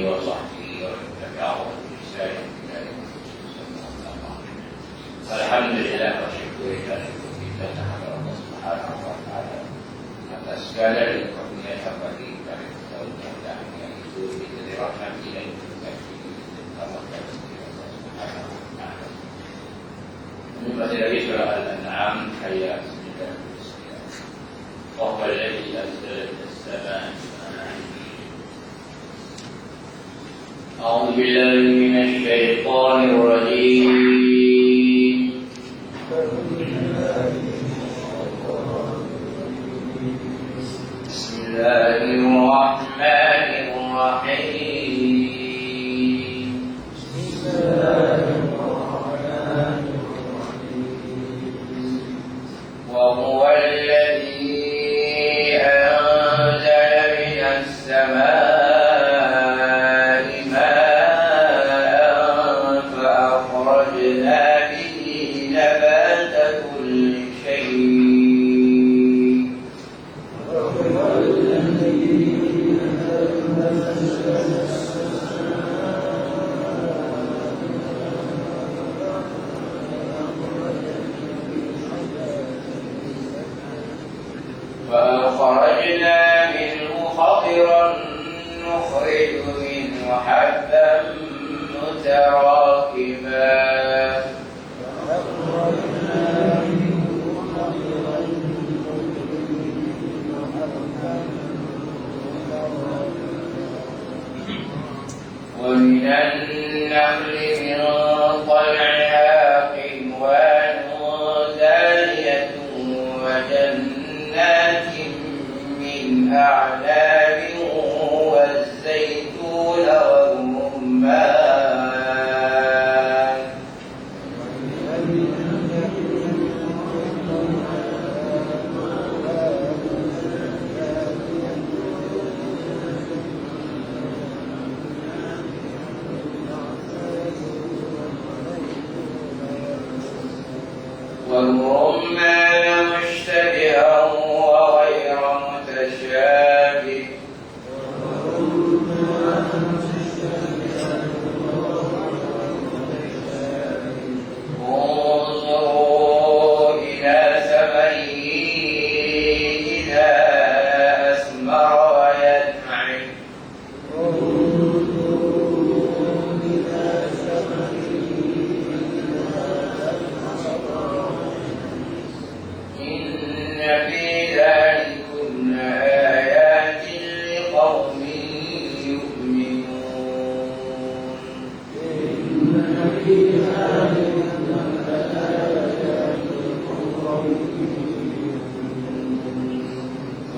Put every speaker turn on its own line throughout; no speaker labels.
وصحبه ومن تبعهم بإحسان إلى يوم الدين. الحمد لله والشكر لله kita kepada Allah Subhanahu wa taala atas segala nikmat yang bagi kami dan yang itu diberi rahmat ilahi Allah Subhanahu wa taala. Ini dari surah Al-An'am ayat 9. وهو الذي أنزل من السماء أعوذ بالله من الشيطان الرجيم بسم الله الرحمن الرحيم وهو الذي أنزل من السماء ماء فأخرجنا به نبات كل شيء فأخرجنا منه خضرا نخرج منه حبا متراكبا ومن النخل من طلعها قنوان دانية وجنات من أعناب والزيتون والرمان مشتبها وغير متشابه انظروا إلى ثمره إذا أثمر وينعم إن في ذلكم آيات لقوم يؤمنون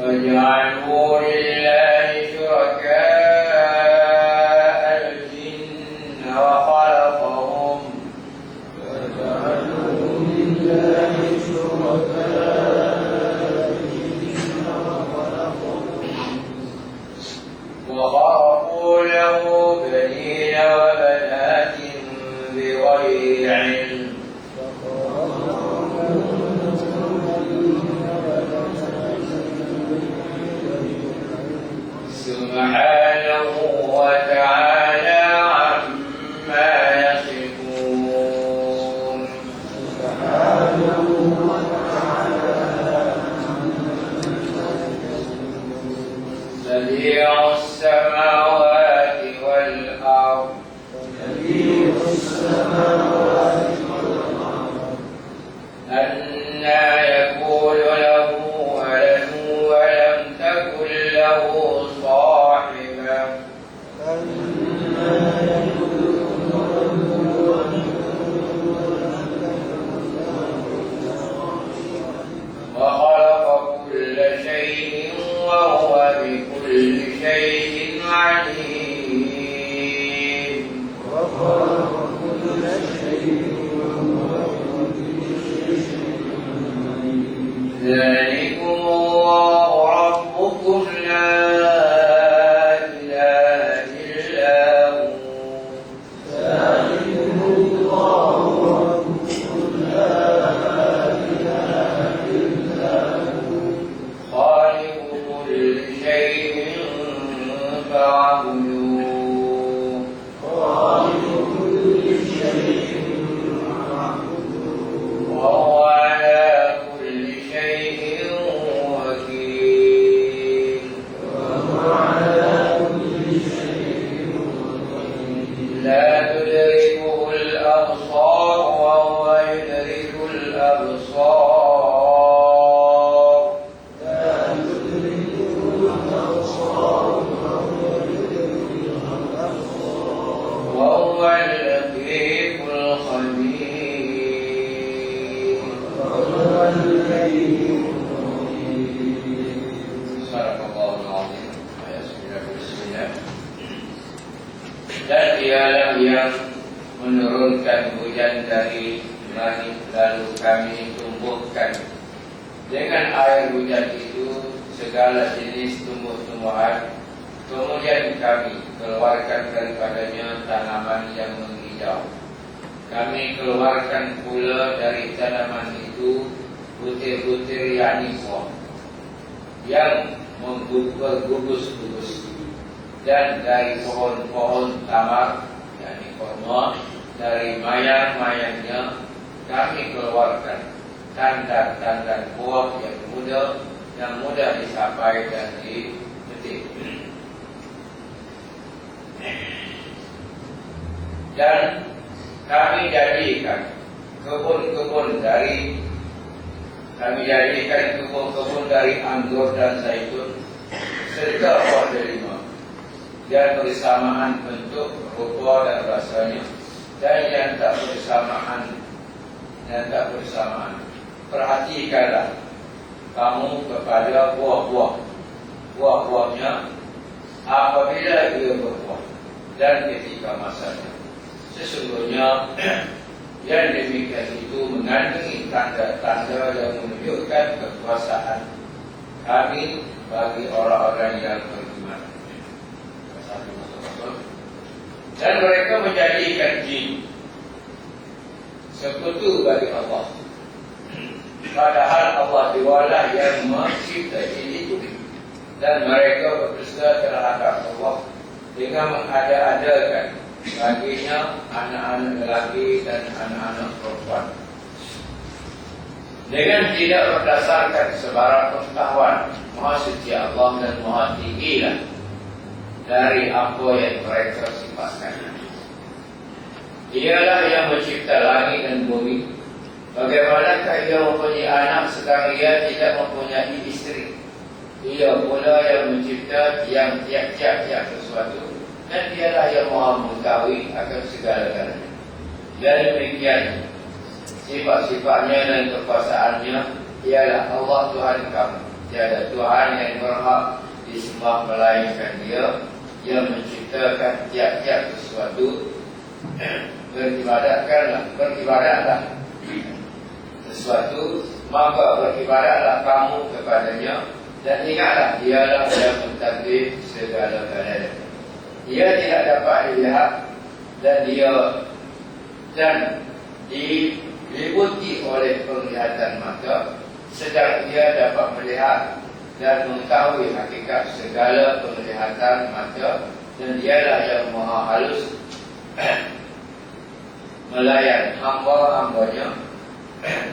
وجعلوا لله شركاء الجن وخلقهم وخرقوا له بنين وبنات بغير علم سبحانه وتعالى عما يصفون بديع السماوات والأرض أنى يكون له ولد ولم تكن له صاحبة وخلق كل شيء وهو بكل شيء عليم ذلكم الله ربكم لا إله إلا هو خالق كل شيء فاعبدوه Dan dialah yang menurunkan hujan dari langit, lalu kami tumbuhkan dengan air hujan itu segala jenis tumbuh-tumbuhan. Kemudian kami keluarkan daripadanya tanaman yang menghijau. Kami keluarkan pula dari tanaman itu butir-butir yakni buah yang bergugus-gugus. Dan dari pohon-pohon tamar yakni kurma, dari mayang-mayangnya kami keluarkan tandan-tandan buah yang mudah dicapai dan dipetik. Dan kami jadikan kebun-kebun dari anggur dan zaitun serta buah delima, dan bersamaan bentuk, rupa dan rasanya, dan yang tak bersamaan. Perhatikanlah kamu kepada buah-buahnya apabila ia berbuah dan ketika masanya. Sesungguhnya yang demikian itu mengandungi tanda-tanda yang menunjukkan kekuasaan kami bagi orang-orang yang beriman. Dan mereka menjadikan jin sekutu bagi Allah, padahal Allah diwalah yang mencipta jin itu. Dan mereka berdusta terhadap Allah dengan mengada-adakan baginya anak-anak lelaki dan anak-anak perempuan, dengan tidak berdasarkan sebarang pengetahuan. Maha suci Allah dan maha tinggilah dari apa yang mereka sifatkan. Dialah yang mencipta langit dan bumi. Bagaimanakah ia mempunyai anak sedang ia tidak mempunyai istri? Ia pula yang mencipta yang tiap-tiap sesuatu, dan dialah yang maha mengetahui akan segala-galanya. Dan demikian sifat-sifatnya dan kekuasaannya. Ialah Allah Tuhan kamu, tiada Tuhan yang berhak disembah melainkan Dia, yang menciptakan tiap-tiap sesuatu. Beribadatlah sesuatu, maka beribadatlah kamu kepadanya, dan ingatlah dialah yang mentadbir segala-galanya. Ia tidak dapat dilihat dan diliputi oleh penglihatan mata, sedang ia dapat melihat dan mengetahui hakikat segala penglihatan mata. Dan dialah yang maha halus melayan hamba-hambanya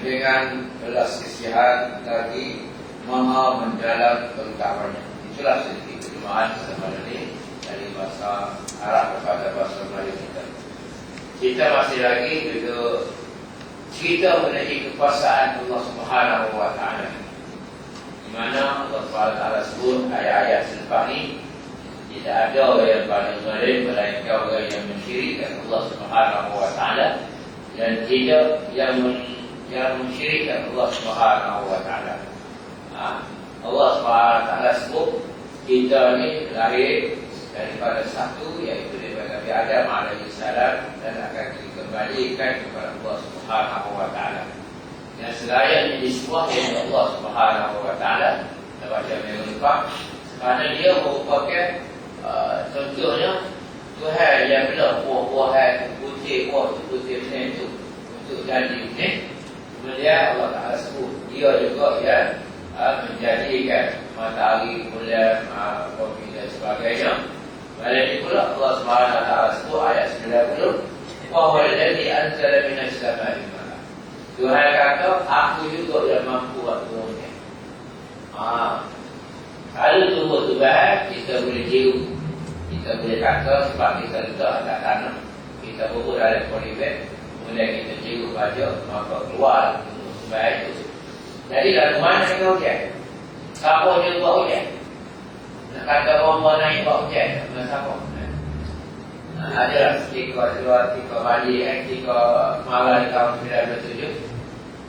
dengan belas kasihan, lagi maha mendalam pengetahuannya. Itulah sedikit terjemahan sama ini dari bahasa Arab kepada bahasa Melayu kita. Kita masih lagi duduk cerita mengenai kekuasaan Allah Subhanahu wa Ta'ala, di mana Allah Subhanahu wa Ta'ala sebut ayat-ayat selepas ini tidak ada orang yang paling zalim melainkan orang yang mensyirikkan Allah Subhanahu wa Ta'ala, dan tidak yang mensyirikkan Allah Subhanahu wa Ta'ala. Allah Subhanahu wa Ta'ala sebut kita ni lahir daripada satu, iaitu daripada Nabi Adam alaihissalam, dan akan dikembalikan kepada Allah Subhanahu wa Ta'ala. Dan selain ini semua dari Allah Subhanahu wa Ta'ala, kita baca mereka, kerana dia merupakan contohnya Tuhan yang belah buah-buahan putih macam itu untuk jadi ni. Kemudian Allah Ta'ala sebut dia juga yang menjadikan matahari, bulan, bumi dan sebagainya. Balik pula Allah Subhanahu wa Ta'ala sebut ayat 90, wa huwa alladhi anzala minas samaa'i ma'a. Tuhan kata aku juga yang mampu buat turunnya. Kalau turun tu baik, kita boleh jiru, kita boleh kata sebab kita letak atas tanah, kita bubur dalam polybag, kemudian kita jiru baju, maka keluar turun baik itu. Jadi lalu mana kita hujan? Siapa yang buat hujan? Nak kata orang naik buat hujan, mana siapa? Adalah ketika Bali, ketika malam tahun 1997,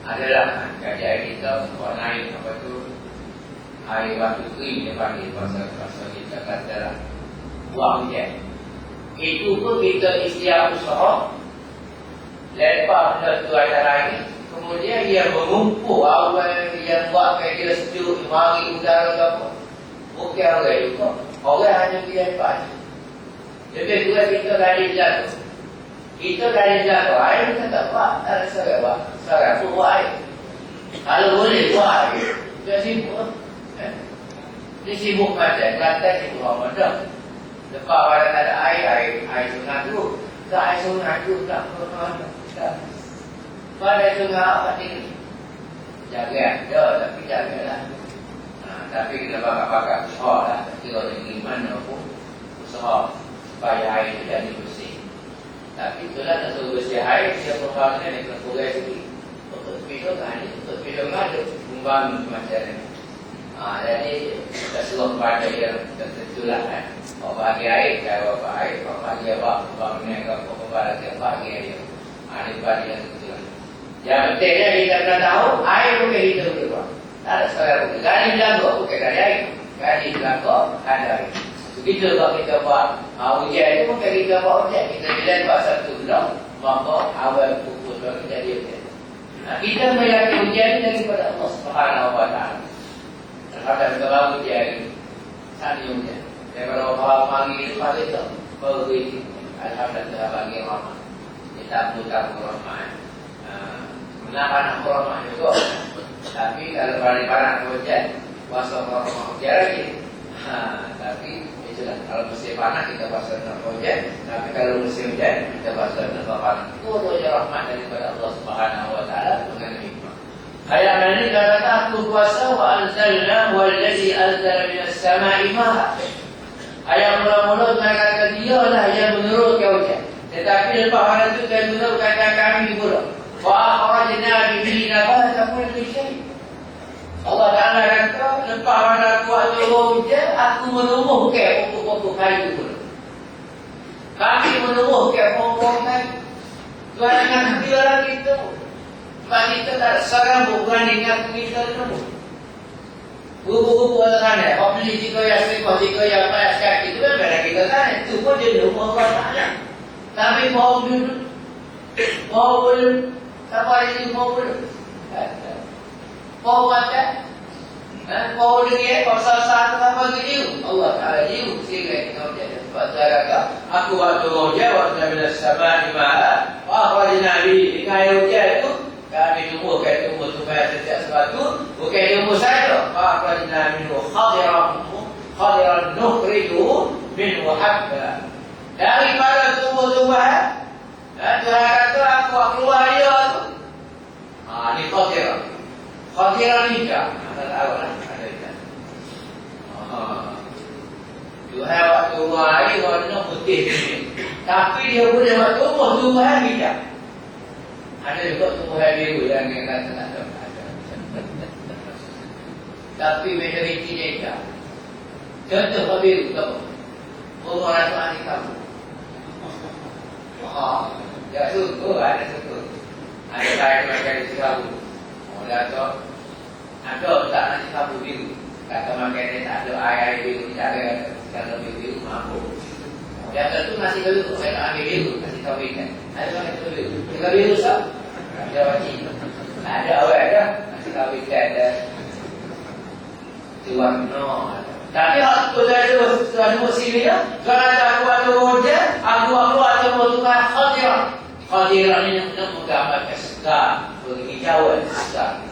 adalah kajian kita buat naik apa tu, hari waktu kering dia panggil, pasal kita katalah buat hujan. Itu pun kita istiar usaha. Lepas benda tu ada lagi. Kemudian ia mengumpul awal yang buatkan dia sejuk, mari udara ke apa. Bukan orang juga. Orang hanya dia lepas. Lebih kurang kita gali jatuh. Kita gali jatuh. Air kita tak buat. Tak ada seorang buat. Seorang pun buat air. Kalau boleh buat air. Dia sibuk. Dia sibuk macam. Kelantan sibuk Ramadan. Lepas pada tak ada air sungai tu. Tak air sungai tu. Tak pernah. Pada sungai apa ni? Jaga ada. Tapi jagalah. Tapi kita bakar-bakar usaha lah. Kira negeri mana pun. Usaha. Supaya air itu jadi bersih. Tapi itulah nak suruh bersih air. Siapa orang ni kena kurang sikit. Untuk pidung kan ni. Untuk pidung ada. Membangun macam ni. Jadi kita suruh kepada yang tertentu lah kan. Kalau bagi air, kalau bagi air. Kalau bagi apa, bangunan ke apa, bagi air. Ini bagi yang tertentu lah. Yang pentingnya kita kena tahu, air bukan hidup juga. Tak ada sekarang bukan. Gali belakang bukan dari air. Gali belakang ada air. Begitu kalau kita buat ujian itu, bukan kita buat ujian. Kita bilang buat satu blok, maka awal pukul kita jadi ujian. Kita meyakini ujian daripada Allah Subhanahu Wa Taala. Terhadap segala ujian, sani ujian. Daripada Allah pagi itu pada itu, berbudi. Alhamdulillah bagi rahmat. Kita bukan rahmat. Kenapa nak rahmat juga? Tapi kalau balik-balik ujian, puasa rahmat ujian lagi. Tapi itulah, kalau musim panas kita puasa hujan, tapi kalau musim hujan kita puasa panas. Itu adalah rahmat daripada Allah Subhanahu Wa Taala dengan hikmah. Ayat ini kata aku kuasa wa anzalna wallazi anzala minas sama'i ma'a. Ayat mula-mula mengatakan dialah yang menurunkan hujan. Tetapi lepas pada itu dia juga berkata kami pula. Wa akhrajna bihi nabata kulli syai'. Allah Ta'ala kata, lepas pada kuat hujan, aku menumbuhkan pokok-pokok kayu pun. Kami menumbuhkan pokok kayu. Tuhan ingat biarlah kita. Sebab kita tak sekarang bukan ingat kita dulu. Buku-buku sana, kau beli jika yang sekolah, jika yang panas kaki, itu kan beda kita sana. Itu pun dia menumbuh Allah Ta'ala. Tapi mau dulu. Mau dulu. Siapa ini mau dulu? Mau baca, mau dengar pasal satu apa gitu, Allah Taala jiu sehingga kita menjadi pasal aku waktu roja waktu bila sama di mana, akhrajna bi kayu itu kami tumbuhkan tumbuh-tumbuhan setiap sesuatu bukan tumbuh saja, akhrajna minhu khadiran nukhrijuhu minhu habba. Daripada tumbuh-tumbuhan, Tuhan kata aku keluar dia tu. Ini khadiran. Khadiran hijab. Anda tahu lah. Ada hijab. Tuhan waktu hari warna putih. Tapi dia boleh buat tumbuhan hijab. Ada juga tumbuhan biru yang kata ada. Tapi majoriti dia hijab. Contoh biru tahu. Umur anak kamu. Ya suku ada suku. Ada saya makan di kamu. Ada tak nasi kabu biru. Kata makannya tak ada air biru. Tidak ada kalau biru mampu. Yang tentu nasi biru. Saya tak ambil biru. Nasi kabu ikan. Ada nasi biru. Nasi biru sah. Ada wajib. Ada awal ada. Nasi kabu ikan ada. Warna. Tapi aku sudah musim ni lah. Kalau aku ada hujan, aku ada membutuhkan khadiran. Khadiran ini menggambar kesegar, penghijauan kesegar.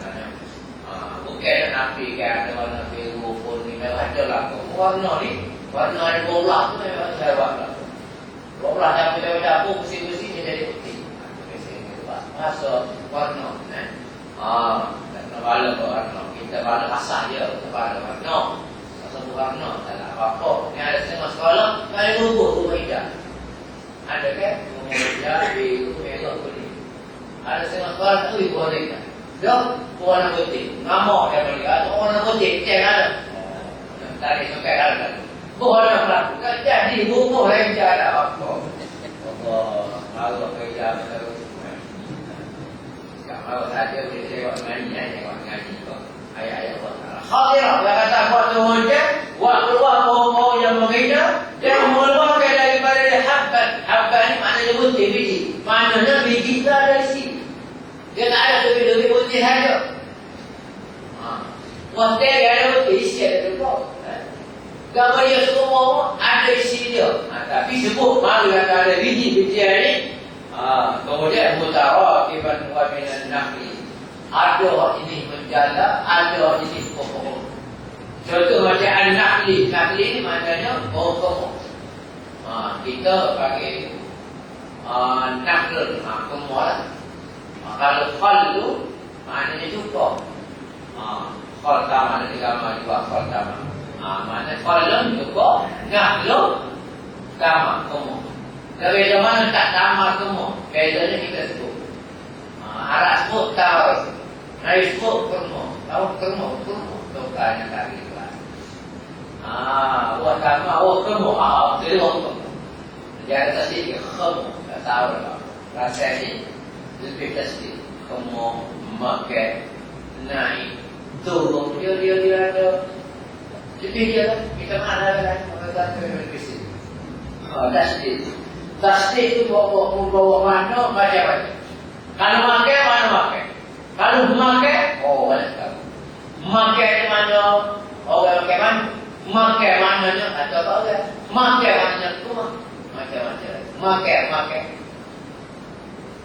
Bukan nabi kan, ada warna biru pun ni memang ada lah. Warna ni, warna ada bola tu memang saya warna. Bola yang kita dapur bersih-bersih jadi putih. Masa warna. Tak bala warna. Kita bala asal je, kita bala warna. Satu warna, tak ada apa-apa. Ni ada setengah sekolah, kali rubuh tu hijab. Ada kan? Hijab, biru, merah, kuning. Ada setengah sekolah tu ibu warna. Dia warna putih. Nama dia mereka, warna putih, cek ada. Tadi sampai ada. Warna pelaku. Jadi rubuh hijab ada apa-apa. Allah, malu hijab terus. Tak malu saja, boleh tengok ngaji kok. Ayat-ayat Allah Ta'ala. Khadirah, dia kata waktu hujan, waktu pohon-pohon yang menghijau, dia mengeluarkan daripada dia habban Waktu ada isi ada juga. Gambar dia semua ada isi dia. Tapi sebut malu yang ada biji-biji ini. Kemudian mutarakibun wa minan nakhli. Ada ini menjala, ada ini pokok. Contoh macam an-nakhli. Nakhli ini maknanya pokok. Kita pakai nakhl, kemul. Kalau khal tu maknanya cukup. Khal sama ada gambar juga khal sama. Maknanya khalam cukup, nakhl sama kemul. Tapi mana tak sama kemul, bedanya kita sebut. Arab sebut tahu, Nabi sebut kemul, tahu kemul. Tukarnya tadi tu. Wah sama, wah kemul, jadi wah kemul. Jangan tadi kemul, tak tahu lah. Rasa ni lebih pasti kemul, makan, naik, turun dia ada. Jadi dia kita mana kan, kita tak berbeza. Tasdik itu bawa mana macam-macam. Kalau makan mana makan. Kalau makan, banyak sekali. Makan di mana, orang makan mana. Makan mananya atau apa dia. Makan mananya tu macam-macam. Makan.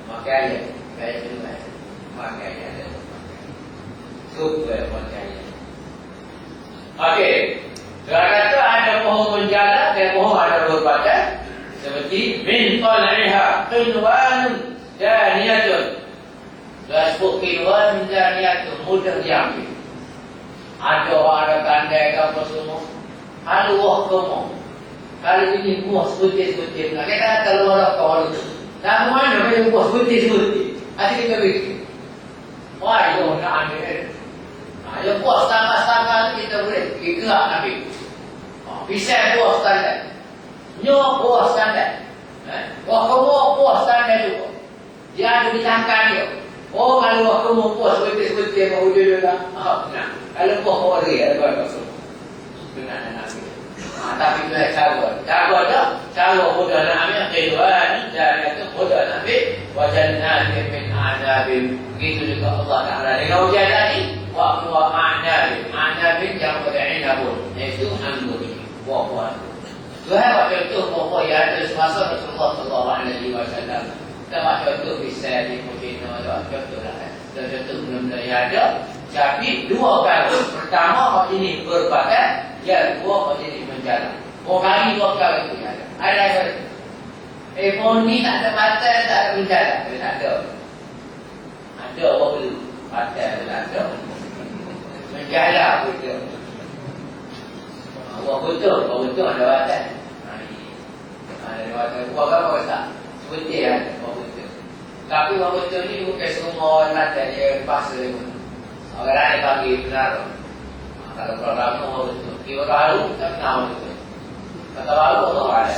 Makan aja. Kayak tu lah. Makan aja. Super makan aja. Okey. Sekarang kata ada pohon menjala dan pohon ada berbadan. Seperti min tal'iha qinwanun daniyatun. Sebut qinwan daniyatun mudah diambil. Ada orang ada tandai ke apa semua. Ada buah kemuk. Kalau ini buah seputih-seputih. Kita kalau orang kawal itu. Dan mana ada buah seputih-seputih. Asyik kita bikin. Wah, itu nak ambil. Ada buah setengah-setengah kita boleh. Kita ambil. Pisang buah standar. Nyok buah standar. Buah kemuk buah standar juga. Dia ada di tangkan dia. Kalau buah kemuk buah seputih-seputih. Baru dia dah. Kalau buah dia ada buah kemuk. Benar nak ambil. Tapi itu cara. Cara mudah nak ambil. Qinwan dan itu mudah nak ambil. Wajanna min a'nabin. Begitu juga Allah Ta'ala. Dengan ujian tadi. Wa a'nabin. A'nabin yang berinabun. Iaitu anggur. Buah-buah. Tuhan buat contoh buah-buah yang ada semasa Rasulullah SAW. Kita buat contoh bisa di Mujino. Contoh lah. Contoh benda-benda yang ada. Tapi dua kali. Pertama ini berbakat. Yang dua ini menjalan. Kali dua kali itu ada. Ada. Pohon ni tak ada batal, tak ada menjalan. Tak ada. Ada orang dulu. Batal tak ada. Menjalan betul. Betul ada batal. Ada batal. Buat apa tak? Betul ada. Betul. Tapi orang betul ni bukan semua orang batal. Dia paksa dia. Orang lain panggil benar. Kalau program orang betul. Dia baru tak kenal betul. Kata baru Allah ada.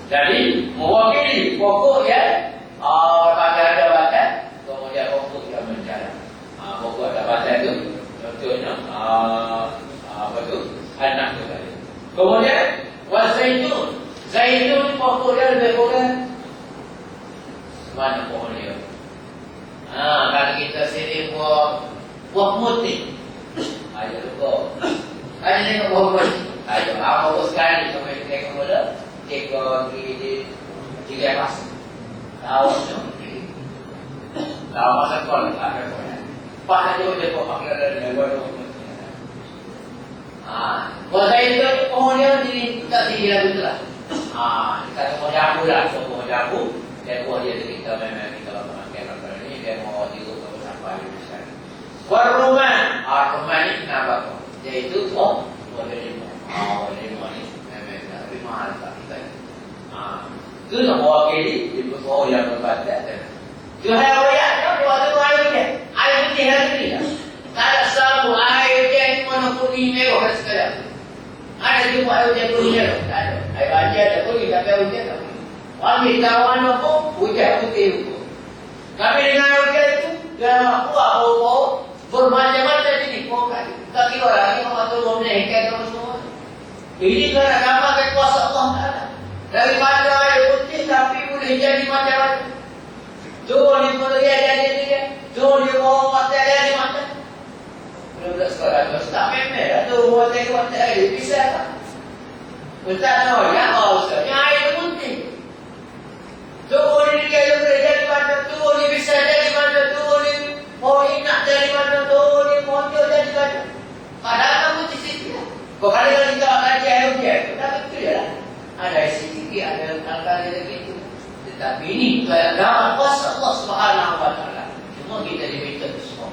Jadi mewakili pokok yang pada ada batas, kemudian pokok yang menjalan. Pokok ada batas itu contohnya apa tu? Anak tu tadi. Kemudian wazaitun. Zaitun pokok dia lebih kurang mana pohon dia? Kalau kita sini buah putih. Ayo lupa. Ayo tengok buah putih. Ayo apa sekali sampai tengok mula. Tengok di lepas. Tahu tu. Tahu masa sekolah ada sekolah. Pak aja dia pakai ada buat putih. Buat itu pohon dia jadi tak tinggi lagi tu lah. Kita pohon jambu lah, pohon jambu. Dan buah dia kita memang kita pakai apa ni dia mau diurut sampai besar. Waruman, rumah ni kenapa? Iaitu buah limau. Limau ni memang lebih mahal tak kita. Itu nak mewakili di buah yang berbadan. Juhai awak dia buat tu air putih lagi dia. Tak ada sabu air dia ni mana kuning merah sekali. Ada juga air dia kuning merah. Tak ada. Air banjir ada kuning tapi air dia tak. Ambil kawan aku hujan putih. Kami dengan hujan itu dia buat bau bermacam-macam jenis pokok. Tak kira orang ni orang tu menaikkan kamu semua. Ini kerana gambar kekuasa Allah Taala. Daripada air putih tapi boleh jadi macam-macam. Jom ni boleh jadi dia. Jom dia mau macam jadi macam. Budak-budak sekolah tu, Ustaz memang dah tu, buat tengok tak air, bisa tak? Ustaz tahu, ya Allah Ustaz, yang air tu putih. Tunggu ni dia dari mana, tunggu ni bisa dari mana, tunggu ni mau nak dari mana, tunggu ni mau dari mana. Kadang-kadang putih sikit lah. Kau kadang-kadang kita kaji air hujan, dah betul je lah. Ada sikit, ada kali-kali lagi itu. Tetapi ini dalam kuasa Allah Subhanahu Wa Taala. Semua kita diminta itu semua.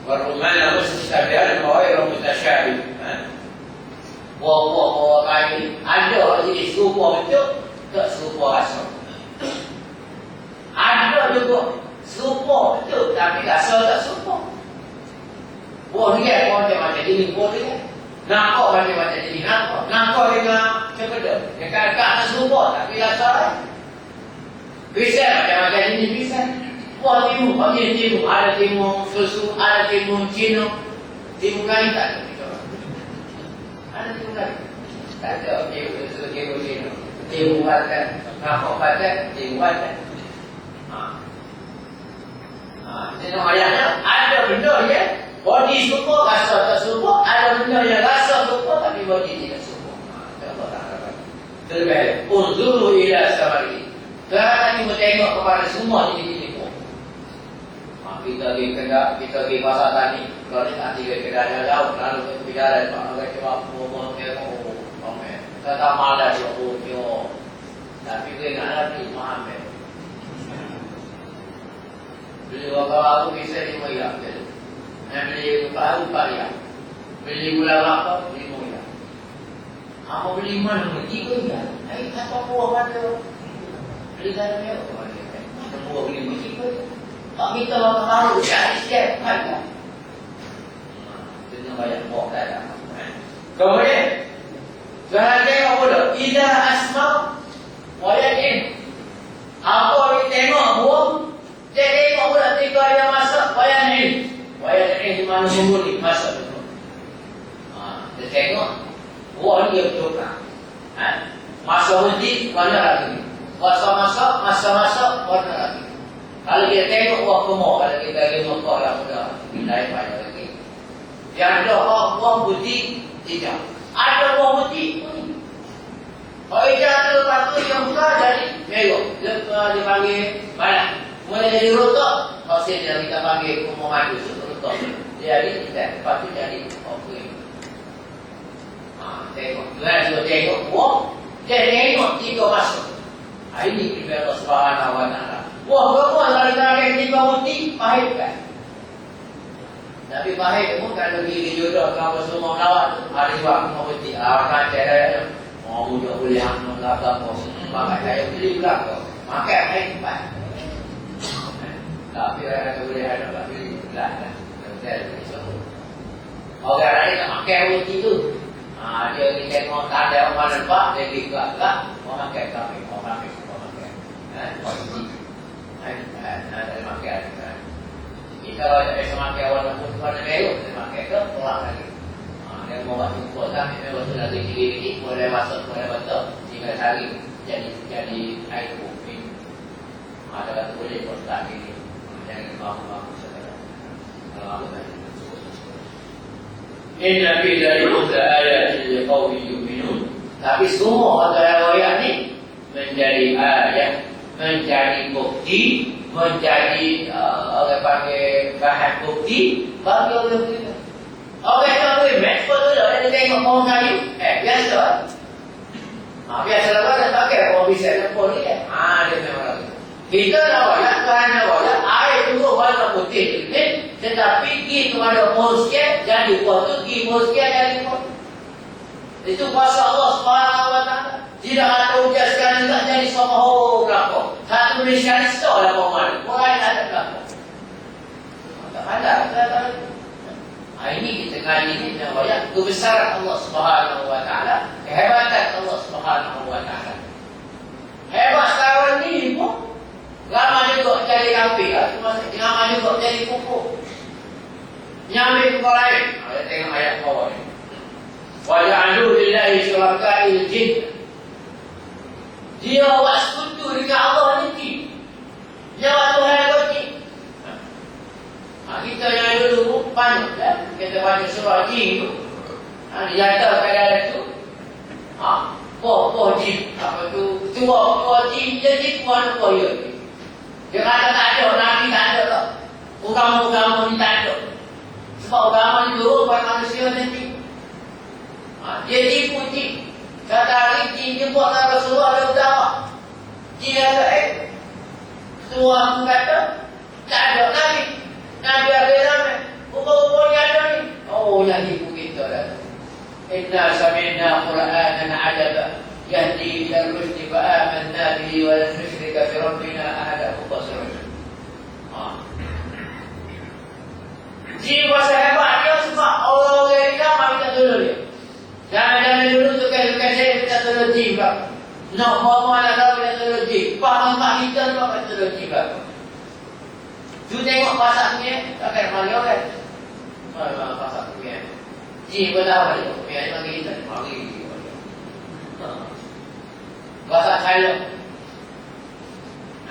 Warumana mustabihan wa ghairu mutasyabih. Wa kain ada jenis serupa betul, tak serupa rasa. Ada juga serupa betul tapi rasa tak serupa. Buah dia macam ini, buah dia. Nampak macam ini, nampak dengan cempedak. Dekat tak serupa tapi rasa lain. Bisa macam ini bisa. Buah timur, bagi timur, ada timur susu, ada timur Cina, timur lain tak ada. Ada timur lain. Tak ada timur susu, timur Cina, timur Batak, nampak Batak, timur Batak. Tengok ayatnya, ada benda ya. Body serupa, rasa tak serupa. Ada benda yang rasa serupa tapi body tidak serupa. Terlebih, unzuru ila samari. Kerana kita tengok kepada semua jenis-jenis pohon. Kita pergi kedai, kita pergi pasar tani. Kalau ni tak tiga kedai jauh, lalu kita berjalan. Kalau kita cuba pohon tengok, kata malas dia. Tapi kita nak beli mahal. Beli waktu bisa RM5. Beli baru RM4. Beli gula kelapa RM5. Apa beli mana? RM3. Apa buah mana? Beli dalam dia. Apa buah beli RM3. Tak minta orang tahu. Jadi siap. Ada. Itu banyak buah dah. Kemudian jangan tengok pula. Ida asma wayakin. Apa dia tengok buah? Dia tengok pula ketika dia masak wayakin. Wayakin di mana sembunyi masak itu. Dia tengok buah dia betul kan. Masak uji warna lagi. Masak warna lagi. Kalau dia tengok buah kemur, kalau kita lagi Mekah yang muda, lain banyak lagi. Yang ada buah putih hijau. Ada buah putih kuning. Kalau hijau tu lepas tu yang buka jadi merah. Lepas dia panggil mana? Mulai jadi rotok. Kalau saya kita panggil kumur madu rotok. Jadi kita lepas tu jadi okey. Tengok. Jangan tengok buah. Dia tengok tiga masuk. Ini firman Allah Subhanahu Wa Taala. Buah berbuah dari tiga putih pahit kan? Tapi pahit pun kalau pergi jodoh kalau semua melawat tu hari buat mau putih. Kan cara mau mudah boleh hamil lapar bos. Maka saya beli belaka. Maka pahit pahit. Tapi orang boleh ada tak beli belaka. Betul betul. Orang lain tak makan putih tu. Dia ni tengok tak ada orang nampak dia pergi kelak. Orang makan kami, orang makan. Ada makan. Kita kalau ada makan warna putih warna merah, kita makan ke pelak lagi. Dia mau buat jumpa tak, dia betul lagi sedikit boleh masuk boleh betul. Jika hari jadi air putih. Ada kata boleh postak ini. Jangan mahu saudara. Kalau aku tadi. Inna fi dzalika ayatin liqaumin yu'minun. Tapi semua ayat ni menjadi ayat, menjadi bukti, menjadi orang panggil bahan bukti bagi orang kita. Orang yang boleh match betul dia tengok pohon kayu. Biasa. Biasa lah dia pakai pohon bisa pohon ni. Dia memang lagi. Kita nak wajah, kerana wajah air itu warna putih ni. Tetapi pergi kepada pohon sikit, jadi buah tu pergi pohon sikit jadi buah. Itu kuasa Allah Subhanahu Wa Taala. Tidak ada hujan sekali tak jadi sama ho belakang. Satu Malaysia ni stop lah pohon mana. Orang ada belakang. Tak ada. Ini kita ngaji ni dan wajah kebesaran Allah Subhanahu Wa Taala, kehebatan Allah Subhanahu Wa Taala. Hebat sekarang ni pun ramai juga jadi kambing, ramai juga jadi kuku. Nyambil kuku lain. Kita tengok ayat bawah ni. Waja'alu lillahi syuraka'il jin. Dia buat sekutu dengan Allah ni. Dia buat Tuhan lagi. Kita yang dulu pun kita baca surah jin tu, dinyatakan dalam tu, poh jin, apa tu, tua jin, jadi tuan tua ya. Dia kata tak ada, Nabi tak ada tak. Agama-agama ni tak ada. Sebab agama ni turun buat manusia nanti. Dia tipu jin. Kata hari jin jemput Rasulullah ada utama. Jin kata, tua aku kata, tak ada Nabi. Nabi ada ramai. Rupa-rupanya ada ni. Oh, yang tipu kita dah. Inna sami'na Qur'anan ajaba. Yahdi ila rusdi fa'amanna bihi wa lan nusyrika bi rabbina ahada. Jin kuasa hebat dia sebab orang-orang yang ramai minta tolong dia. Jangan dulu tukar-tukar saya minta tolong jin pak. Nak mama nak tahu minta tolong jin. Faham tak kita tu minta tolong jin pak. Tu tengok pasal punya, takkan mari orang. Mana pasal punya. Jin pun tahu dia. Punya ni bagi kita, mari. Pasal saya.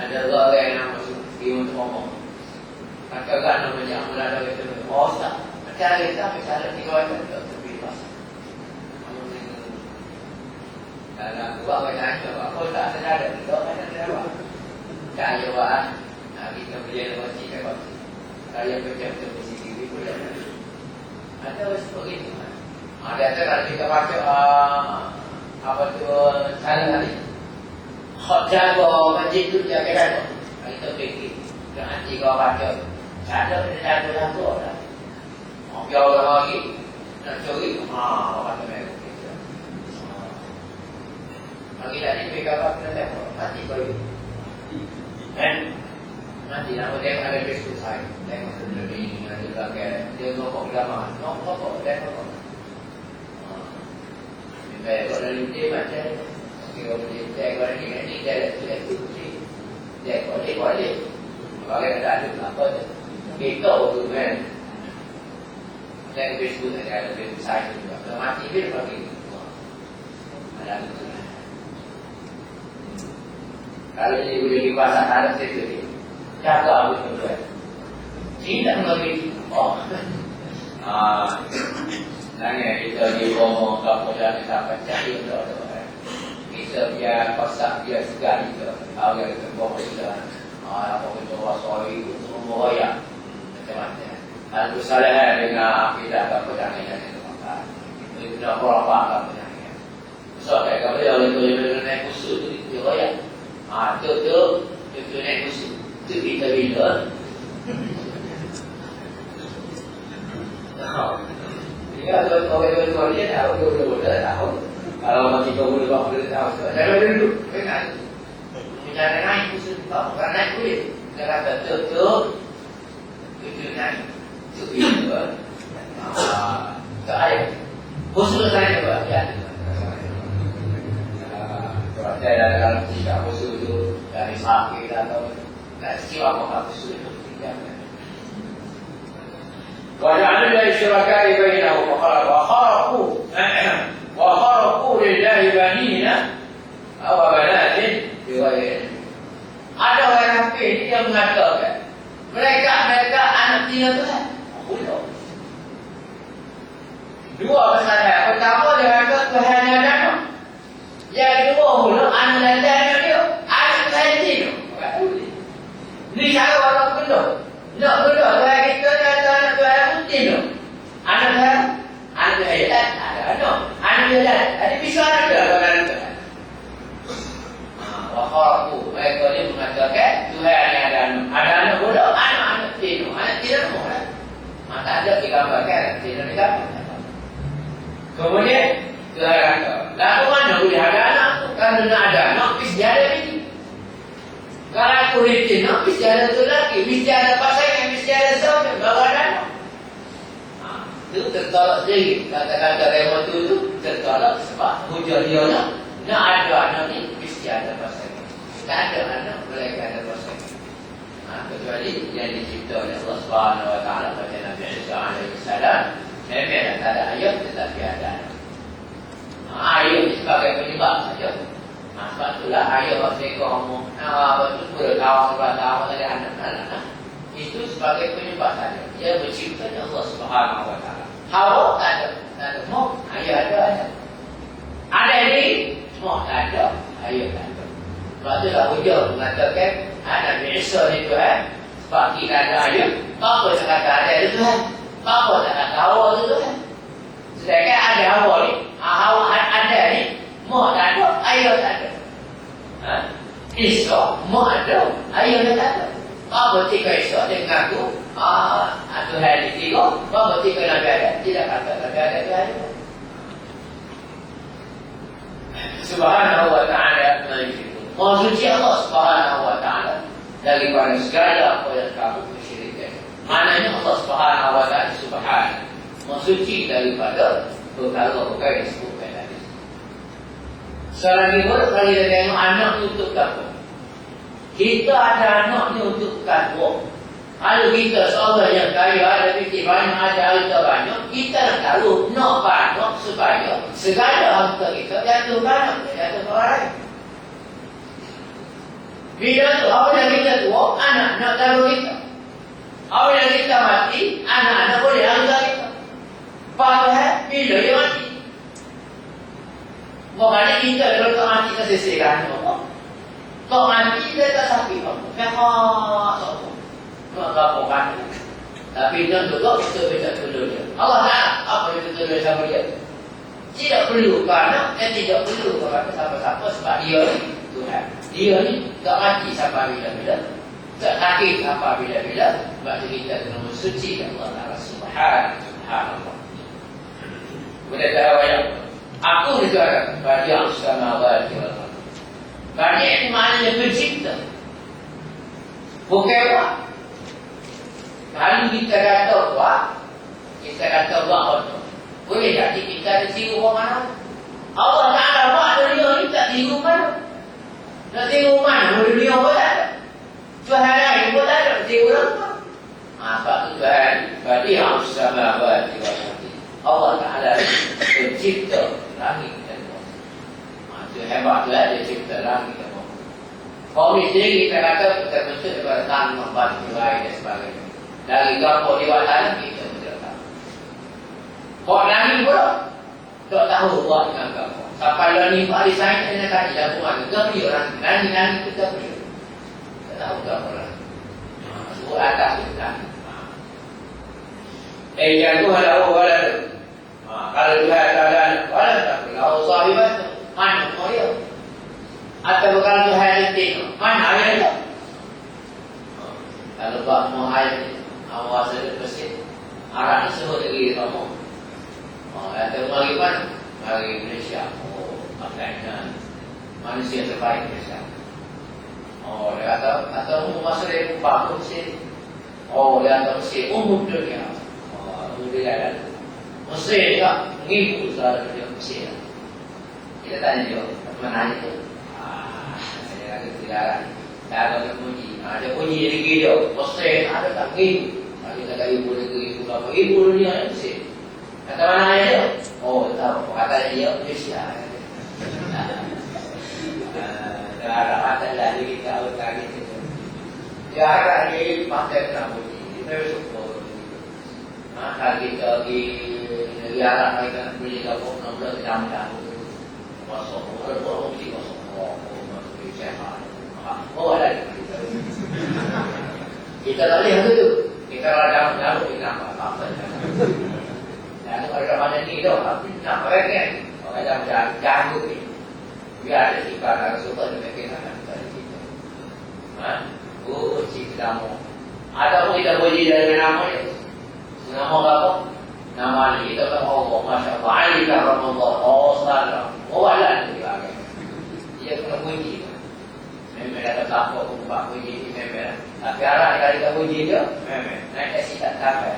Ada orang yang masuk dia untuk ngomong. Kadang-kadang namanya amal ada itu. Oh tak. Cara kita bicara 3 wajar lebih pas. Dalam dua wajar itu apa tak sedar itu kan ada. Cara buat. Kita boleh buat kita buat. Cara macam tu mesti kita boleh. Ada seperti itu. Ada kalau kita baca apa tu cara tadi. Hak jaga masjid tu jaga kan. Kita fikir. Jangan jika baca. Ada benda dalam tu ada. Biar orang lagi nak curi, orang tu kita. Bagi tadi mereka apa kena tengok, mati kau itu. Kan? Mati nak tengok ada Facebook saya, tengok benda ni, ada belakang, dia ngokok lama, ngokok, tengok. Kalau dari dia macam, kalau dia tengok ni, dia tu, dia boleh. Bagi ada apa tu? Kita tu kan. Dan Facebook ada Facebook saya juga. Kalau mati dia bagi. Ada tu. Kalau ini boleh dipasang ada situ ni. Jaga betul betul. Tidak lagi. Nanya kita di ngomong kemudian kita baca itu. Kita biar pasak biar sekali ke. Awal kita ngomong kita. Apa itu wasoi itu semua ya. Macam-macam. Al-Musalahan dengan akidah kepercayaan itu maka itu sudah berapa kepercayaan. So kalau dia boleh naik usul itu dia ya. Tu naik usul. Tu kita bila. Jika orang dia tahu tahu. Kalau mati kau boleh bawa boleh tahu. Jangan dulu. Kan. Jangan naik usul tak naik boleh. Dia kata tu naik. Itu tak ada khusus saya juga ya. Kalau saya dalam tidak khusus itu dari sakit atau dari siapa apa khusus itu tidak. Wajah dari syurakai bainahu wa kharaqu lillahi banina aw banatin riwayat. Ada orang kafir yang mengatakan mereka anak dia Tuhan. Dua masalah. Pertama dia kata Tuhan yang ada. Yang kedua mula anak dan dia. Anak Tuhan dia. Ni cara orang benda. Nak benda Tuhan kita kata anak Tuhan putih tu. Anak Tuhan. Anak Tuhan ada anak. Anak Tuhan. Ada bisa ada anak Tuhan. Wakaraku. Mereka ni mengatakan Tuhan yang ada anak. Ada anak bodoh. Anak dia. Anak tidak semua. Maka ada digambarkan. Tidak digambarkan. Kemudian Tuhan kata, lalu mana boleh ada anak? Kalau nak ada anak, mesti ada ini. Kalau aku rintin, mesti ada tu lagi. Mesti ada pasangan, mesti ada suami. Baru ada anak. Itu tertolak sendiri. Kata-kata remote itu tertolak sebab hujah dia nak ada anak ni, mesti ada pasangan. Tak ada anak, mereka ada pasangan. Kecuali yang dicipta oleh Allah Subhanahu Wa Taala pada Nabi Isa alaihissalam. Memang tak ada ayat tetapi ada. Ayat sebagai penyebab saja. Sebab itulah ayat mereka ngomong betul berkawan berkawan dari anak-anak. Itu sebagai penyebab saja. Dia mencipta Allah Subhanahu Wa Taala. Hawa tak ada. Tak ada. Mau ayah ada. Ada ni, semua tak ada. Ayah tak ada. Sebab tu lah hujung mengatakan Nabi Isa ni Tuhan. Sebab kita ada ayah. Apa tak kata ada itu Tuhan? Apa tak kata Hawa itu Tuhan? Sedangkan ada Hawa ni. Hawa ada ni. Mau tak ada. Ayah tak ada. Isa mau ada. Ayah tak ada. Apa ketika Isa dia mengaku Tuhan di tiga. Apa ketika Nabi ada? Tidak kata Nabi ada Tuhan. Subhanahu wa ta'ala Maha suci Allah Subhanahu wa ta'ala daripada segala apa yang kamu kesyirikan. Maknanya Allah Subhanahu wa ta'ala Subhanahu Maha suci daripada perkara-perkara yang disebutkan tadi. Sekarang ni pun kalau kita tengok anak ni untuk apa? Kita ada anak ni untuk apa? Kalau kita seorang yang kaya, ada fikir banyak, ada harta banyak, kita nak tahu nak banyak supaya segala harta kita jatuh banyak, jatuh ke orang lain. Bila tu, apabila kita tua, anak nak tahu kita. Apabila kita mati, anak-anak boleh harta kita. Padahal bila dia mati. Maknanya kita kalau tak mati, kita sisihkan semua. Kalau mati, kita tak sakit apa. Memang semua. Maka bukan. Tapi dia juga kita tidak perlu dia. Allah Ta'ala apa yang kita perlu sama dia? Tidak perlu kerana dan tidak perlu kepada siapa-siapa sebab dia ni Tuhan. Dia ni tak mati sampai bila-bila. Tak sakit sampai bila-bila. Sebab kita kena mensuci Allah Ta'ala Subhanallah. Boleh tahu yang aku juga bagi yang samawati wal ardh. Bagi itu maknanya pencipta. Bukan apa? Kalau kita kata buat, kita kata buat apa? Boleh jadi kita ada tiru mana? Allah Ta'ala buat dunia ni tak tiru mana? Nak tiru mana? Dunia pun tak ada. Tuhan lain pun tak ada. Tiru apa? Sebab tu Tuhan bagi yang samawati wal ardh. Allah Ta'ala pencipta langit dan bumi. Itu hebat Tuhan dia cipta langit dan bumi. Kalau di sini kita kata kita bentuk daripada tanah, batu, air dan sebagainya. Dari gambar di tanah kita tidak tahu. Kok langit pula tak tahu buat dengan gambar. Sampai langit hari sains dia nak tanya jawapan. Gambar orang langit kita beri. Tak tahu gambar langit. Sebut atas kita. Yang Tuhan tahu wala. Kalau Tuhan tak ada wala tak tahu sahabat mana dia. Atau kalau Tuhan itu mana ayat. Kalau buat mau ayat awal saya bersih. Arah ni semua negeri kamu. Ada mari mana? Mari Malaysia. Maknanya manusia terbaik Malaysia. Dia kata atau masa dia bangun Mesir. Dia kata Mesir umum dunia. Dia ada. Mesir tak mengibu saudara dia Mesir. Kita tanya dia, mana itu? Saya kata tidak. Saya akan puji. Dia puji diri dia. Mesir ada tak mengibu. Kita kata ibu negeri, ibu apa? Ibu dunia yang Mesir. Kata mana dia? Tahu. Kata dia Malaysia. Darah kata lah dia tahu tadi itu. Dia harap dia pakai kena puji. Dia bersyukur. Kalau kita pergi negeri Arab, kita nak beli kapal 16 jam. Masuk. Masuk. Masuk. Sehat. Ada. Kita tak boleh tu. Kita ada dalam kita apa? Dan kalau ada ni tu, tapi nak mereka, orang ada jago ni. Biar ada sifat ada suka dengan kita dari kita. Kita mau. Ada pun kita boleh dari nama dia. Nama apa? Nama ni kita kan Allah, Masya Allah. Alika Rasulullah, Salam. Walan dia. Dia kena puji. Memang ada takut umpak puji memang. Tapi arah kalau kita puji dia, memang naik taksi tak sampai.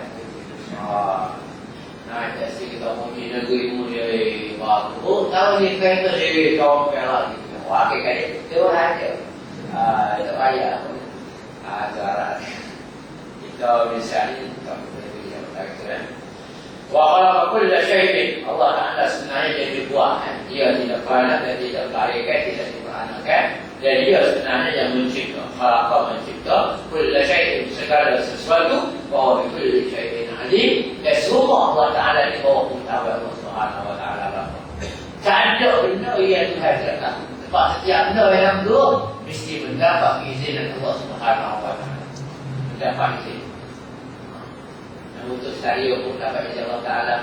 Naik taksi kita puji negeri mulia bagus. Tahu ni kereta dia kau pelak. Wakil kali itu orang dia. Itu ayah. Arah. Kita misalnya wa khalaqa kulla syai'in. Allah Ta'ala sebenarnya dia dibuat. Dia tidak pernah dan tidak melahirkan, tidak diperanakan. Dan dia sebenarnya yang mencipta. Khalaqa mencipta kulla syai'in, segala sesuatu. Wa kulli syai'in alim. Dan semua Allah Ta'ala di bawah pengetahuan Allah Subhanahu Wa Ta'ala. Tak ada benda yang Tuhan cakap. Sebab setiap benda yang dua mesti mendapat izin Allah Subhanahu Wa Ta'ala. Mendapat izin. Namun untuk saya pun dapat izin Allah Ta'ala.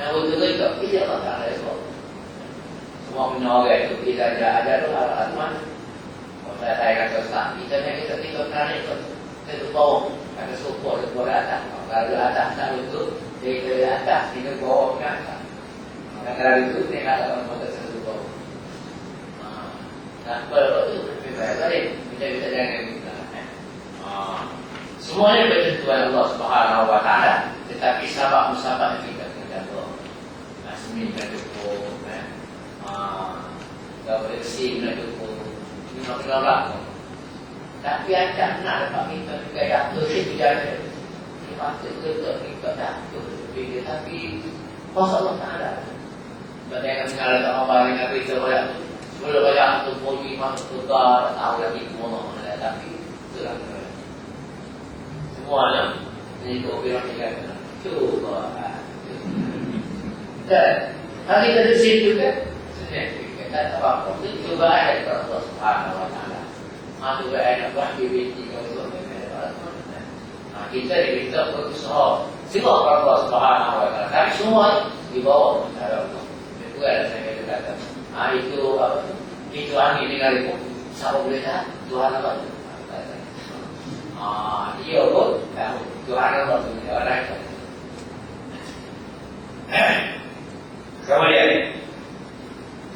Namun untuk itu izin Allah Ta'ala. Semua benda orang itu kita ada doa mana. Kalau saya kata Ustaz, kita tarik ke bawah. Ada support di bawah atas. Kalau atas tak betul, dia ke atas, kita bawah ke atas. Kalau itu, dia kata orang mata satu bawah. Nah, kalau itu, balik. Kita jangan kita. Semuanya bertentuan Allah Subhanahu Wa Ta'ala. Tetapi sahabat-sahabat kita kena doa. Asmi kena cukup. Tak boleh bersih kena cukup. Minum kena belakang. Tapi ada nak dapat kita juga jatuh dia berjaya. Dia patut kita jatuh. Tapi kuasa Allah tak ada. Sebab dia akan mengalah orang yang berita banyak tu. Sebelum banyak tu puji masuk tukar. Tak tahu lagi semua mana. Tapi itulah. Semuanya. Ini kau bilang dia kata. Cuba. Dan hari kita di sini juga. Sebenarnya kita tak apa-apa. Cuba ada kepada Allah Subhanahu Wa Ta'ala. Juga anak buah binti kalau kita diminta berusaha semua Allah Subhanahu Wa Ta'ala. Tapi semua di bawah Allah. Itu ada saya kata. Itu apa? Itu angin dengar itu. Siapa boleh tak? Tuhan apa? Dia pun Tuhan apa? Orang itu. Kemudian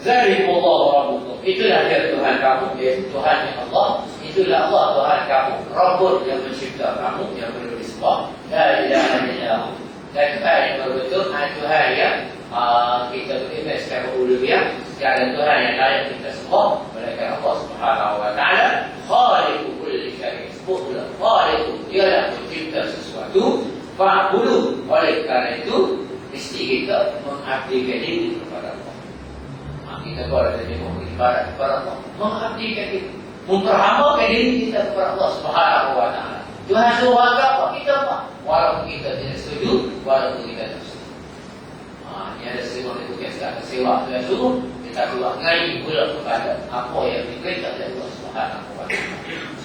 Zalikum Allah Rabbukum. Itulah dia Tuhan kamu, yaitu Tuhan yang Allah. Itulah Allah Tuhan kamu, Rabbul yang mencipta kamu, yang perlu disembah. La ilaha illallah. Dan Tuhan yang betul, Tuhan yang kita beriman secara uluhiyah, secara Tuhan yang layak kita sembah, melainkan Allah Subhanahu Wa Ta'ala. Khaliqu kulli syai'. Sebutlah Khaliqu, dialah mencipta sesuatu. Fa'budu. Oleh kerana itu, mesti kita mengabdikan diri kepada Allah. Kita boleh jadi beribadat kepada Allah, mengabdikan diri, memperhambakan diri kita kepada Allah Subhanahu Wa Ta'ala. Tuhan suruh apa kita buat, walaupun kita tidak setuju, walaupun kita tak setuju. Ini ada sebuah itu kita sewa Tuhan suruh, kita buat ngaji pula kepada apa yang diperintah oleh Allah Subhanahu Wa Ta'ala.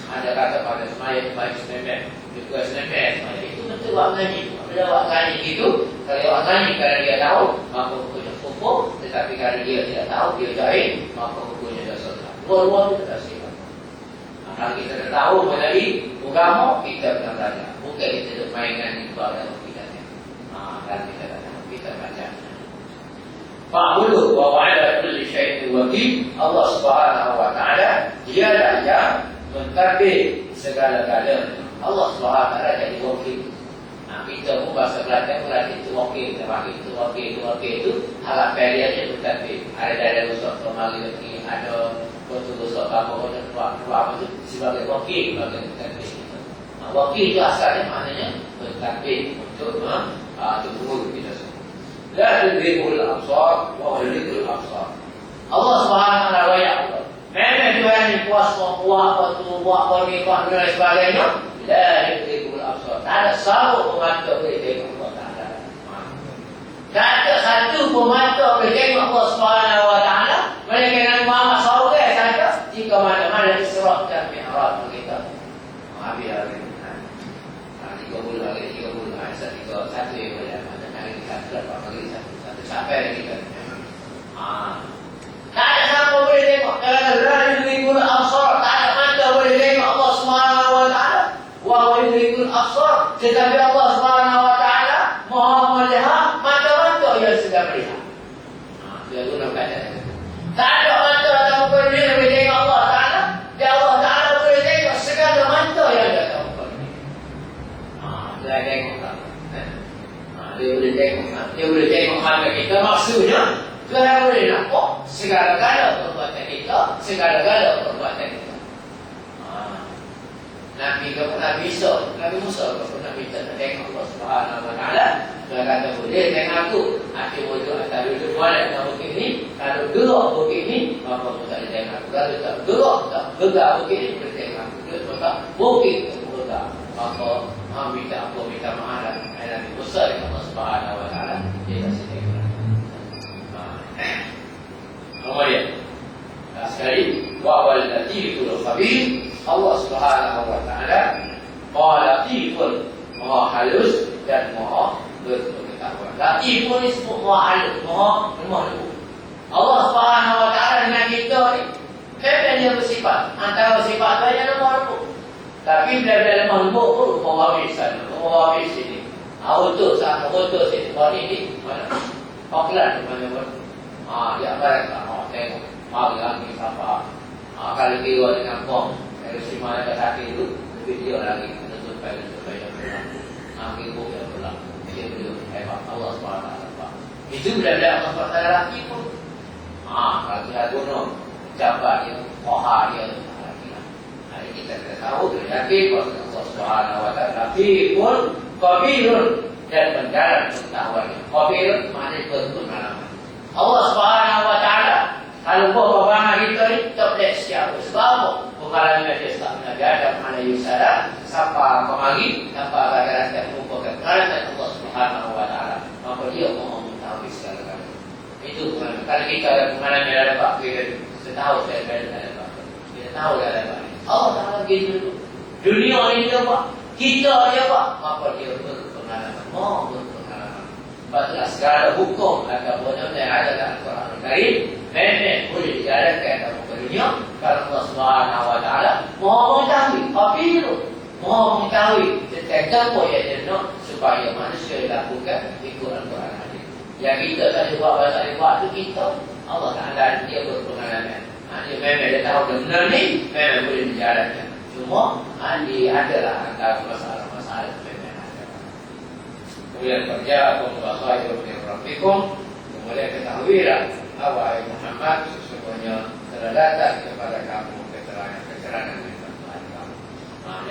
Ada kata pada semayang baik senemet, juga senemet, itu betul buat ngaji. Bila buat ngaji itu, kalau buat ngaji kerana dia tahu, maka hukumnya kufur. Tetapi kalau dia tidak tahu, dia jahil, maka hukumnya dosa. Dua-dua itu tak siapa. Kalau kita dah tahu mengenai agama, kita kena belajar. Bukan kita mainkan ibadah kita. Kalau kita dah tahu, kita belajar. Fa'budu wa wa'ala kulli syai'in wakil. Allah Subhanahu Wa Ta'ala dialah yang mentadbir segala-galanya. Allah Subhanahu Wa Ta'ala jadi wakil. Kita pun bahasa Kelantan berarti itu wakil. Kita panggil itu wakil itu alat pilihannya mentadbir. Ada dari usaha kemari lagi, ada betul-betul apa itu sebagai wakil, sebagai mentadbir. Wakil itu asalnya maknanya mentadbir untuk guru kita semua. La tudrikul absar wa yudrikul absar. Allah Subhanahu Wa Ta'ala ya Allah. Memang Tuhan yang kuasa buat ni dan sebagainya. La yudrikul absar. Tak ada satu pemata boleh tengok Allah Ta'ala. Tak ada satu pemata boleh tengok Allah Subhanahu Wa Ta'ala. Mereka Nabi Muhammad SAW saja. Jika mana-mana Isra' dan Mi'raj kita. Habis-habis. 3 bulan lagi, 3 bulan. Satu yang boleh. Satu sampai lagi kan. Tak ada siapa boleh tengok. La yudrikul absar. Tak ada mata boleh tengok Allah Subhanahu Wa Ta'ala. Wa yudrikul absar. Tetapi Allah Subhanahu Wa Ta'ala Maha melihat mata-mata yang sedang melihat. Dia guna kata. Tak ada mata yang boleh tengok Allah Ta'ala. Dan Allah Ta'ala boleh tengok segala mata yang ada dalam dunia. Dia tengok tak? Dia boleh tengok mata kita. Maksudnya Tuhan boleh nampak segala-gala perbuatan kita, segala-gala perbuatan kita. Nabi Musa pernah minta tengok Allah Subhanahu Wa Ta'ala. Dia kata boleh tengok aku. Hati wujud atas wujud boleh tengok bukit ni. Kalau gerak bukit ni, maka aku tak boleh tengok aku. Kalau tak gerak, tak gerak bukit ni, boleh tengok aku. Dia sebab bukit itu gerak. Maka minta maaf Nabi Musa dengan Allah Subhanahu tadi, wa wal latiful khabir. Allah Subhanahu wa taala Maha Latifun, Maha halus dan Maha berpengetahuan. Latifun ni sebut Maha halus, Maha lembut. Allah Subhanahu wa taala dengan kita ni memang dia bersifat, antara sifat dia lemah lembut. Tapi bila-bila lemah lembut pun Maha habis sana, Maha habis sini. Auto sana, auto sini. Bani ni mana? Paklan mana pun. Dia barat lah. Tengok. Mari lagi siapa. Kalau kira dengan bom, kalau si mana sakit itu, lebih dia lagi supaya akhir bukan pula. Dia beliau hebat Allah SWT. Itu bila-bila Allah SWT lagi pun. Kalau kita gunung, jabat dia, koha dia. Hari kita kena tahu, yakin bahawa Allah SWT Latifun, Khabirun dan mendalam pengetahuannya. Khabirun maknanya berpengalaman. Allah SWT kalau bawa kita ni tak boleh siapa. Sebab apa? Pengalaman dia tak Nabi Adam AS siapa kemari tanpa ada rasa merupakan kerana Allah SWT. Maka dia mahu mengetahui segala-galanya. Itu pengalaman. Kalau kita ada pengalaman yang dapat, kita tahu segala-galanya dapat. Kita tahu dalam Allah Ta'ala begitu. Dunia ini dia buat, kita dia buat, maka dia berpengalaman. Mahu berpengalaman. Sebablah segala hukum ataupun yang ada dalam Quran Al-Karim memang boleh dijalankan dalam dunia kalau Allah Subhanahu wa taala Maha mengetahui, Khabirun, Maha mengetahui tentang apa yang dia nak supaya manusia lakukan ikut Al-Quran Al-Karim. Yang kita tadi buat bahasa buat tu kita Allah Ta'ala dia berpengalaman. Dia memang dia tahu benda ni memang boleh dijalankan. Cuma dia adalah antara masalah-masalah memang ada. Kemudian kerja Assalamualaikum warahmatullahi wabarakatuh. Kemudian ketahuilah Wahai Muhammad, sesungguhnya telah datang kepada kamu keterangan dari Tuhan kamu.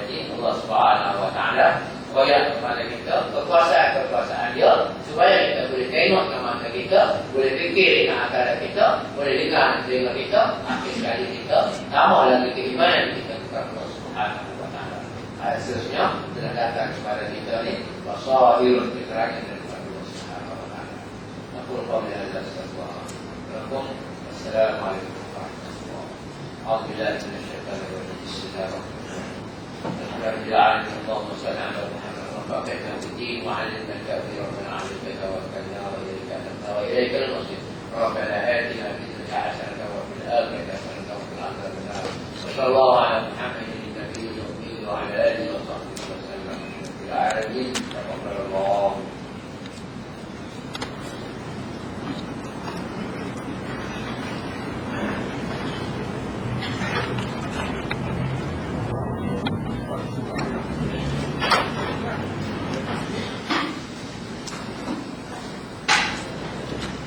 Jadi Allah Subhanahu wa taala koyak kepada kita kekuasaan dia supaya kita boleh tengok ke mata kita, boleh fikir dengan akal kita, boleh dengar telinga kita, akhir sekali kita tambah lagi keimanan kita kepada Allah Subhanahu wa taala. Seterusnya telah datang kepada kita ni wasahirun keterangan dari Allah Subhanahu wa taala. Aku qawli hadza astaghfirullah. Assalamualaikum warahmatullahi wabarakatuh. A'udzu billahi minasyaitonir rajim. Bismillahirrahmanirrahim. Alhamdulillah, Allahumma shalli ala Muhammad wa barik wa 'allimna al-kathira wa 'allimna wa tawakkalna wa ilaika al-masir. Rabbana